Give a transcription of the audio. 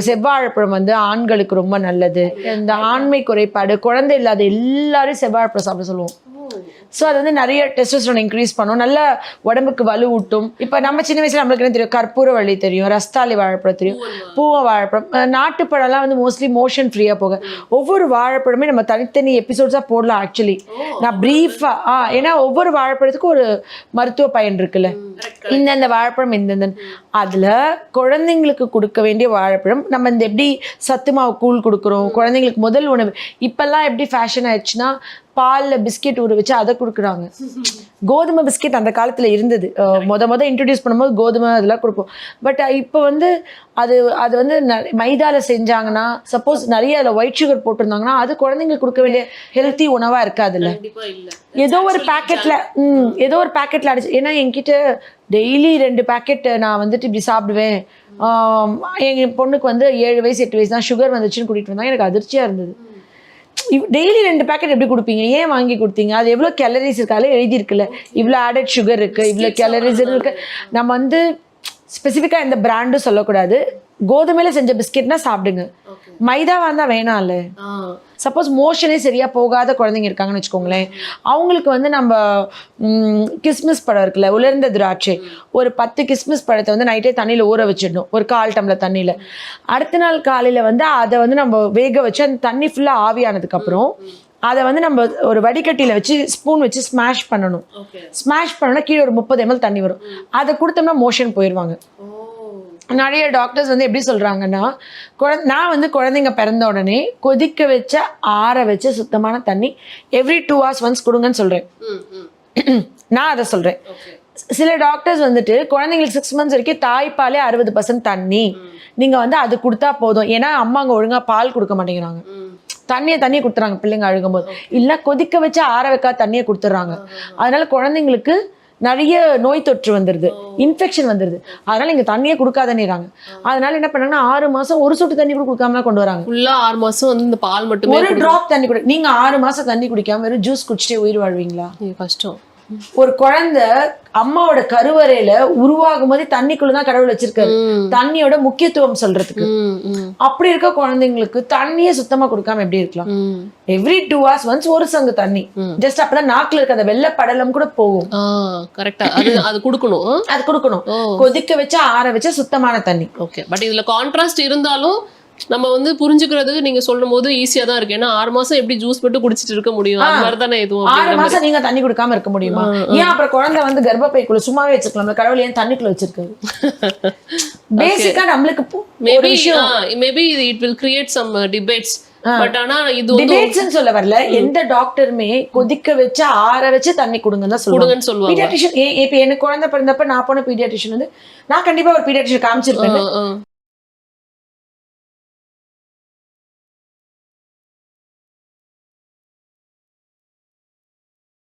செவ்வாழைப்பழம் வந்து ஆண்களுக்கு ரொம்ப நல்லது. இந்த ஆண்மை குறைபாடு, குழந்தை இல்லாத எல்லாரும் செவ்வாழைப்பழம் சாப்பிட சொல்லுவோம். ஸோ அது வந்து நிறைய டெஸ்டோஸ்டெரான் இன்க்ரீஸ் பண்ணும், நல்ல உடம்புக்கு வலுவூட்டும். இப்போ நம்ம சின்ன வயசுல நம்மளுக்கு என்ன தெரியும், கற்பூரவள்ளி தெரியும், ரஸ்தாளி வாழைப்பழம் தெரியும், பூவ வாழைப்பழம், நாட்டுப்பழம்லாம் வந்து மோஸ்ட்லி மோஷன் ஃப்ரீயாக போக. ஒவ்வொரு வாழைப்பழமே நம்ம தனித்தனி எபிசோட்ஸாக போடலாம். ஆக்சுவலி நான் ப்ரீஃபாக ஏன்னா ஒவ்வொரு வாழைப்பழத்துக்கும் ஒரு மருத்துவ பயன் இருக்குல்ல. இந்தந்த வாழைப்பழம் இந்தந்த அதில் குழந்தைங்களுக்கு கொடுக்க வேண்டிய வாழைப்பழம் நம்ம இந்த எப்படி சத்து மாவு கூழ் கொடுக்குறோம் குழந்தைங்களுக்கு முதல் உணவு. இப்போல்லாம் எப்படி ஃபேஷன் ஆயிடுச்சுன்னா பாலில் பிஸ்கெட் ஊற வச்சு அதை கொடுக்குறாங்க. கோதுமை பிஸ்கெட் அந்த காலத்தில் இருந்தது, மொத இன்ட்ரடியூஸ் பண்ணும்போது கோதுமை அதெல்லாம் கொடுப்போம். பட் இப்போ வந்து அது வந்து மைதாவில் செஞ்சாங்கன்னா சப்போஸ் நிறைய அதில் ஒயிட் சுகர் போட்டிருந்தாங்கன்னா அது குழந்தைங்களுக்கு கொடுக்க வேண்டிய ஹெல்த்தி உணவாக இருக்காதுல்ல. ஏதோ ஒரு பேக்கெட்டில் அடிச்சு. ஏன்னா என்கிட்ட டெய்லி 2 பேக்கெட் நான் வந்துட்டு இப்படி சாப்பிடுவேன். எங்கள் பொண்ணுக்கு வந்து 7 வயசு 8 வயசு தான் சுகர் வந்துச்சுன்னு கூட்டிகிட்டு வந்தாங்க. எனக்கு அதிர்ச்சியாக இருந்தது. டெய்லி 2 பேக்கெட் எப்படி கொடுப்பீங்க, ஏன் வாங்கி கொடுத்தீங்க, அது எவ்வளோ கேலரிஸ் இருக்காலே எழுதியிருக்குல்ல, இவ்வளோ ஆடட் சுகர் இருக்குது, இவ்வளோ கேலரிஸ் இருக்குது. நம்ம வந்து ஸ்பெசிஃபிக்காக எந்த பிராண்டும் சொல்லக்கூடாது. கோதுமையில செஞ்ச பிஸ்கெட்னா சாப்பிடுங்க, மைதாவாக இருந்தால் வேணாம்ல. சப்போஸ் மோஷனே சரியாக போகாத குழந்தைங்க இருக்காங்கன்னு வச்சுக்கோங்களேன், அவங்களுக்கு வந்து நம்ம கிஸ்மிஸ் பழம் இருக்குல்ல, உலர்ந்த திராட்சை, ஒரு 10 கிஸ்மிஸ் பழத்தை வந்து நைட்டே தண்ணியில் ஊற வச்சிடணும், ஒரு 1/4 டம்ளர் தண்ணியில். அடுத்த நாள் காலையில் வந்து அதை வந்து நம்ம வேக வச்சு அந்த தண்ணி ஃபுல்லாக ஆவியானதுக்கப்புறம் அதை வந்து நம்ம ஒரு வடிகட்டியில் வச்சு ஸ்பூன் வச்சு ஸ்மாஷ் பண்ணணும். ஸ்மாஷ் பண்ணோன்னா கீழே ஒரு 30 ml தண்ணி வரும். அதை கொடுத்தோம்னா மோஷன் போயிடுவாங்க. நிறைய டாக்டர்ஸ் வந்து எப்படி சொல்கிறாங்கன்னா, நான் வந்து குழந்தைங்க பிறந்த உடனே கொதிக்க வச்ச ஆற வச்ச சுத்தமான தண்ணி எவ்ரி 2 hours ஒன்ஸ் கொடுங்கன்னு சொல்கிறேன். நான் அதை சொல்கிறேன். சில டாக்டர்ஸ் வந்துட்டு குழந்தைங்களுக்கு 6 months வரைக்கும் தாய்ப்பாலே 60% தண்ணி, நீங்கள் வந்து அது கொடுத்தா போதும். ஏன்னா அம்மா அங்கே ஒழுங்காக பால் கொடுக்க மாட்டேங்கிறாங்க, தண்ணியை கொடுத்துறாங்க பிள்ளைங்க அழுகும்போது. இல்லை கொதிக்க வச்சு ஆற வைக்காத தண்ணியை கொடுத்துட்றாங்க. அதனால குழந்தைங்களுக்கு நிறைய நோய் தொற்று வந்துடுது, இன்ஃபெக்ஷன் வந்துடுது. அதனால இங்கே தண்ணியே கொடுக்காதேறாங்க. அதனால என்ன பண்ணாங்கன்னா 6 மாதம் ஒரு சொட்டு தண்ணி கூட கொடுக்காம கொண்டு வராங்க. ஃபுல்லா 6 மாதம் வந்து இந்த பால் மட்டும், ஒரு டிராப் தண்ணி கூட. நீங்க 6 மாதம் தண்ணி குடிக்காம வெறும் ஜூஸ் குடிச்சிட்டே உயிர் வாழ்வீங்களா? கஷ்டம். ஒரு குழந்தை அம்மாவோட கருவறையில உருவாகும் போதே தண்ணிக்குள்ளதான் கடவுள் வச்சிருக்காரு, தண்ணியோட முக்கியத்துவம் சொல்றதுக்கு. அப்படி இருக்க குழந்தைங்களுக்கு தண்ணியே சுத்தமா கொடுக்காம எப்படி இருக்கலாம்? எவ்ரி 2 hours ஒன்ஸ் ஒரு சங்கு தண்ணி, ஜஸ்ட் அப்பதான் நாக்குல இருக்க அந்த வெள்ளை படலம் கூட போகும். கரெக்டா அது கொடுக்கணும். அது கொடுக்கணும், கொதிக்க வச்சா ஆற வச்சா சுத்தமான தண்ணி. ஓகே. பட் இதுல கான்ட்ராஸ்ட் இருந்தாலும் நம்ம வந்து புரிஞ்சுக்கிறது நீங்க சொல்லும் போது ஈஸியா தான் இருக்கு. ஏன்னா 6 மாசம் எப்படி ஜூஸ் போட்டு குடிச்சிட்டு இருக்க முடியும்? அது மாதிரி தானே எதுவும். 6 மாசம் நீங்க தண்ணி குடிக்காம இருக்க முடியுமா? ஏன் அப்புறம் குழந்தை வந்து கர்ப்பப்பைக்குள்ள சும்மாவே வச்சிருக்கலாம்ல, கடவுள் ஏன் தண்ணிக்குள்ள வச்சிருக்காரு? பேசிக்கா நம்மளுக்கு maybe it will create some debates. But ஆனா இது டிபேட்ஸ்னு சொல்ல வரல. எந்த டாக்டருமே கொதிக்க வச்சு ஆற வச்சு தண்ணி கொடுங்கன்னு தான் சொல்லுவாங்க. பீடியாட்ரிஷியன் இப்ப எனக்கு குழந்தை பிறந்தப்ப நான் போன பீடியாட்ரிஷியன் வந்து நான் கண்டிப்பா ஒரு பீடியாட்ரிஷியன் காமிச்சிருப்பேன்.